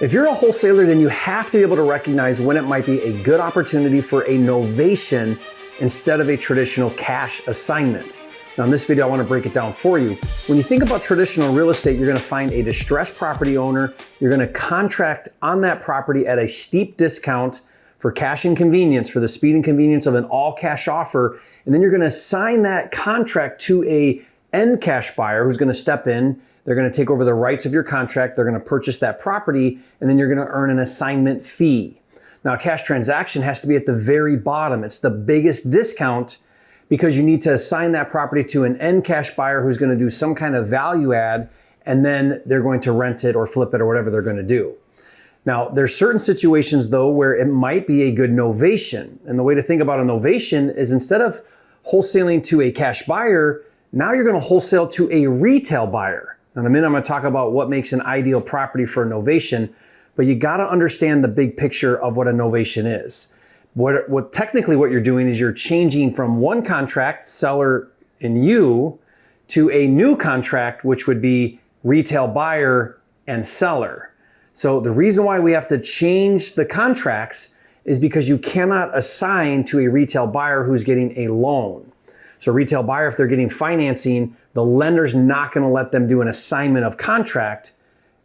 If you're a wholesaler, then you have to be able to recognize when it might be a good opportunity for a novation instead of a traditional cash assignment. Now in this video, I want to break it down for you. When you think about traditional real estate, you're going to find a distressed property owner. You're going to contract on that property at a steep discount for cash and convenience, for the speed and convenience of an all cash offer. And then you're going to assign that contract to a end cash buyer who's going to step in. They're going to take over the rights of your contract. They're going to purchase that property, and then you're going to earn an assignment fee. Now, a cash transaction has to be at the very bottom. It's the biggest discount because you need to assign that property to an end cash buyer who's going to do some kind of value add, and then they're going to rent it or flip it or whatever they're going to do. Now, there's certain situations though where it might be a good novation. And the way to think about a novation is instead of wholesaling to a cash buyer, now you're going to wholesale to a retail buyer. In a minute, I'm going to talk about what makes an ideal property for a novation, but you got to understand the big picture of what a novation is. Technically what you're doing is you're changing from one contract, seller and you, to a new contract, which would be retail buyer and seller. So the reason why we have to change the contracts is because you cannot assign to a retail buyer who's getting a loan. So a retail buyer, if they're getting financing, the lender's not going to let them do an assignment of contract,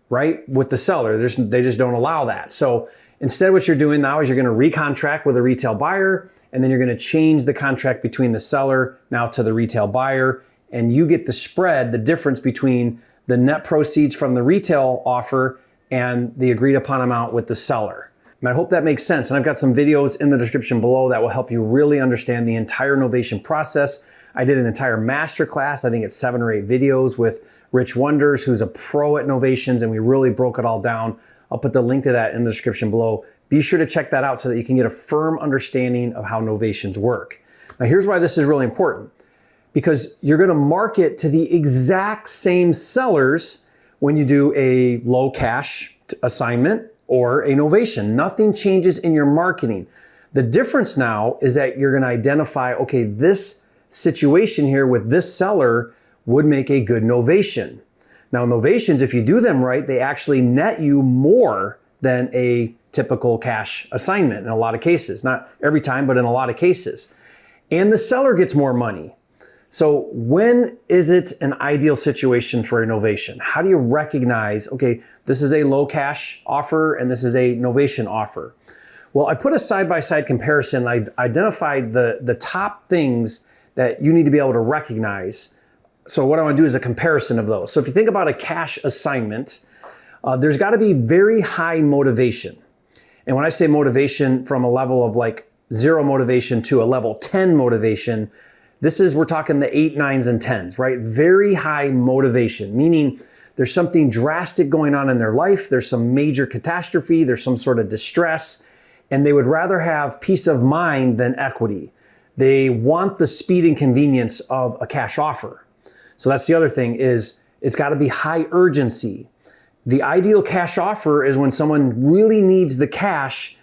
right, with the seller. They just don't allow that. So instead what you're doing now is you're going to recontract with a retail buyer, and then you're going to change the contract between the seller now to the retail buyer, and you get the spread, the difference between the net proceeds from the retail offer and the agreed upon amount with the seller. And I hope that makes sense. And I've got some videos in the description below that will help you really understand the entire novation process. I did an entire masterclass, I think it's 7 or 8 videos with Rich Wonders, who's a pro at novations, and we really broke it all down. I'll put the link to that in the description below. Be sure to check that out so that you can get a firm understanding of how novations work. Now here's why this is really important. Because you're gonna market to the exact same sellers when you do a low cash assignment or a novation. Nothing changes in your marketing. The difference now is that you're gonna identify, okay, this situation here with this seller would make a good novation. Now novations, if you do them right, they actually net you more than a typical cash assignment in a lot of cases. Not every time, but in a lot of cases. And the seller gets more money. So when is it an ideal situation for a novation? How do you recognize, okay, this is a low cash offer and this is a novation offer? Well, I put a side-by-side comparison. I identified the top things that you need to be able to recognize. So what I want to do is a comparison of those. So if you think about a cash assignment, there's got to be very high motivation. And when I say motivation from a level of like 0 motivation to a level 10 motivation, we're talking the 8, 9s, and 10s, right? Very high motivation, meaning there's something drastic going on in their life. There's some major catastrophe. There's some sort of distress, and they would rather have peace of mind than equity. They want the speed and convenience of a cash offer. So that's the other thing is it's got to be high urgency. The ideal cash offer is when someone really needs the cash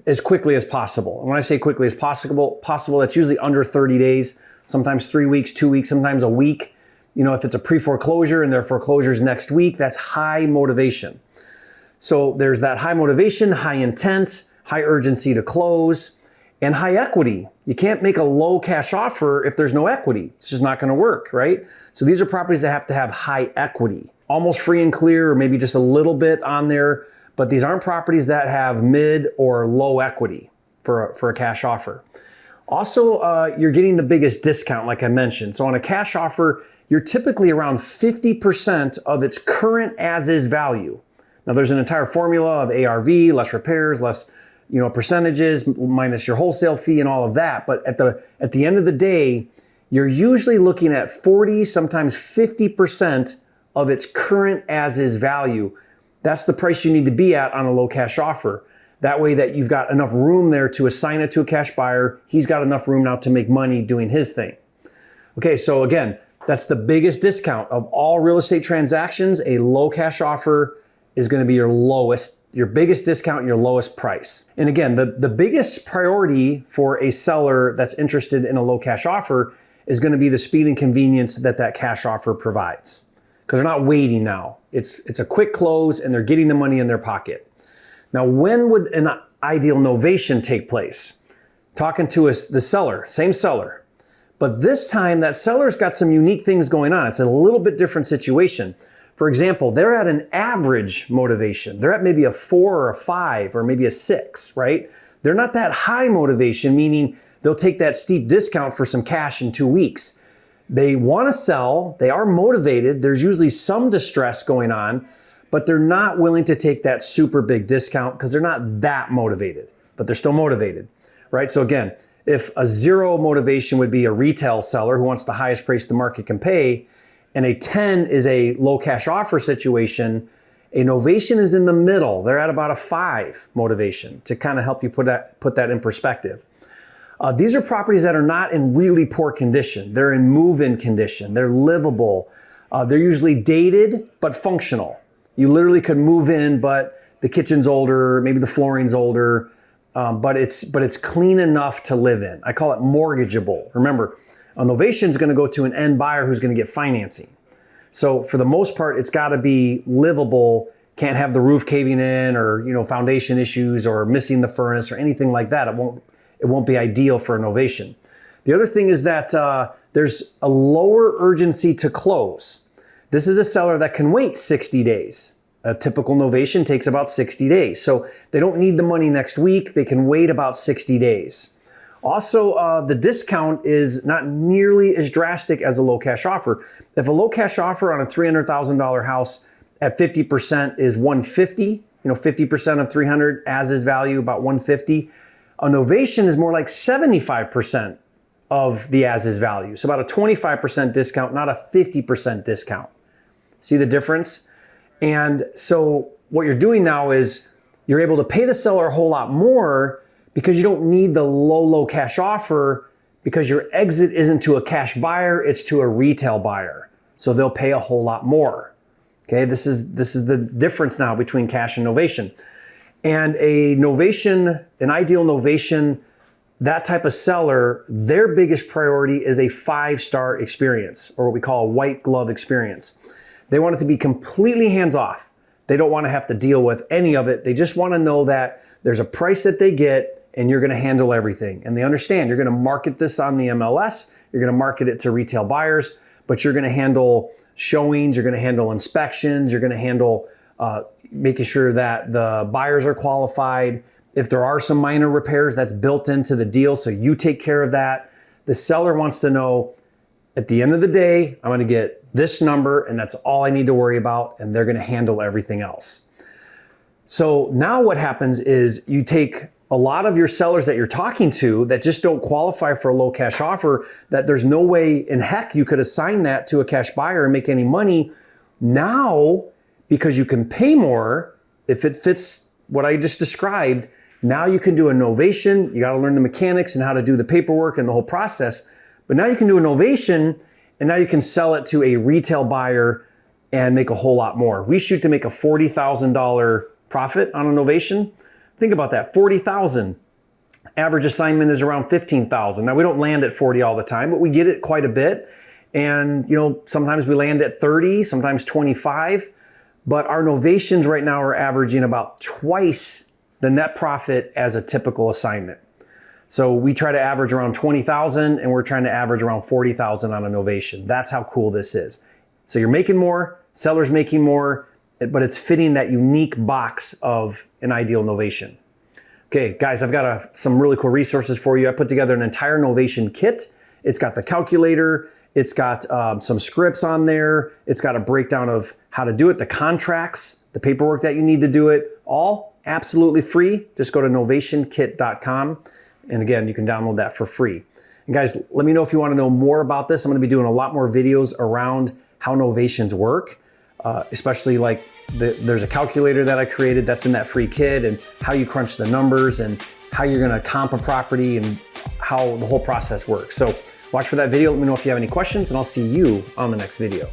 as quickly as possible. And when I say quickly as possible, that's usually under 30 days. Sometimes 3 weeks, 2 weeks, sometimes a week. You know, if it's a pre-foreclosure and their foreclosure's next week, that's high motivation. So there's that high motivation, high intent, high urgency to close, and high equity. You can't make a low cash offer if there's no equity. It's just not going to work, right? So these are properties that have to have high equity, almost free and clear, or maybe just a little bit on there. But these aren't properties that have mid or low equity for a cash offer. Also, you're getting the biggest discount, like I mentioned. So on a cash offer, you're typically around 50% of its current as-is value. Now there's an entire formula of ARV, less repairs, less percentages, minus your wholesale fee and all of that. But at the end of the day, you're usually looking at 40, sometimes 50% of its current as-is value. That's the price you need to be at on a low cash offer. That way that you've got enough room there to assign it to a cash buyer. He's got enough room now to make money doing his thing. Okay, so again, that's the biggest discount of all real estate transactions. A low cash offer is going to be your biggest discount and your lowest price. And again, the biggest priority for a seller that's interested in a low cash offer is going to be the speed and convenience that cash offer provides. Because they're not waiting now. It's a quick close and they're getting the money in their pocket. Now, when would an ideal novation take place? Talking to the seller, same seller. But this time that seller's got some unique things going on. It's a little bit different situation. For example, they're at an average motivation. They're at maybe a 4 or a 5 or maybe a 6, right? They're not that high motivation, meaning they'll take that steep discount for some cash in 2 weeks. They want to sell, they are motivated, there's usually some distress going on, but they're not willing to take that super big discount because they're not that motivated, but they're still motivated, right? So again, if a 0 motivation would be a retail seller who wants the highest price the market can pay, and a 10 is a low cash offer situation, a novation is in the middle. They're at about a 5 motivation to kind of help you put that in perspective. These are properties that are not in really poor condition. They're in move-in condition. They're livable. They're usually dated, but functional. You literally could move in, but the kitchen's older, maybe the flooring's older, but it's clean enough to live in. I call it mortgageable. Remember, a novation is going to go to an end buyer who's going to get financing. So for the most part, it's got to be livable. Can't have the roof caving in or foundation issues or missing the furnace or anything like that. It won't be ideal for a novation. The other thing is that there's a lower urgency to close. This is a seller that can wait 60 days. A typical novation takes about 60 days. So they don't need the money next week. They can wait about 60 days. Also, the discount is not nearly as drastic as a low cash offer. If a low cash offer on a $300,000 house at 50% is 150, 50% of 300 as is value, about 150. A novation is more like 75% of the as is value. So about a 25% discount, not a 50% discount. See the difference? And so what you're doing now is you're able to pay the seller a whole lot more because you don't need the low cash offer because your exit isn't to a cash buyer, it's to a retail buyer. So they'll pay a whole lot more. Okay, this is the difference now between cash and novation. And a novation, an ideal novation, that type of seller, their biggest priority is a 5-star experience, or what we call a white glove experience. They want it to be completely hands-off. They don't want to have to deal with any of it. They just want to know that there's a price that they get and you're going to handle everything. And they understand you're going to market this on the MLS, you're going to market it to retail buyers, but you're going to handle showings, you're going to handle inspections, you're going to handle making sure that the buyers are qualified. If there are some minor repairs, that's built into the deal, so you take care of that. The seller wants to know, at the end of the day, I'm going to get this number and that's all I need to worry about, and they're going to handle everything else. So now what happens is you take a lot of your sellers that you're talking to that just don't qualify for a low cash offer, that there's no way in heck you could assign that to a cash buyer and make any money. Now, because you can pay more, if it fits what I just described, now you can do a novation. You got to learn the mechanics and how to do the paperwork and the whole process. But now you can do a novation and now you can sell it to a retail buyer and make a whole lot more. We shoot to make a $40,000 profit on a novation. Think about that, $40,000. Average assignment is around $15,000. Now we don't land at 40 all the time, but we get it quite a bit. And sometimes we land at 30, sometimes 25. But our novations right now are averaging about twice the net profit as a typical assignment. So we try to average around 20,000 and we're trying to average around 40,000 on a novation. That's how cool this is. So you're making more, seller's making more, but it's fitting that unique box of an ideal novation. Okay, guys, I've got some really cool resources for you. I put together an entire novation kit. It's got the calculator. It's got some scripts on there. It's got a breakdown of how to do it, the contracts, the paperwork that you need to do it, all absolutely free. Just go to novationkit.com. And again, you can download that for free. And guys, let me know if you want to know more about this. I'm going to be doing a lot more videos around how novations work, especially like there's a calculator that I created that's in that free kit, and how you crunch the numbers and how you're going to comp a property and how the whole process works. So watch for that video. Let me know if you have any questions, and I'll see you on the next video.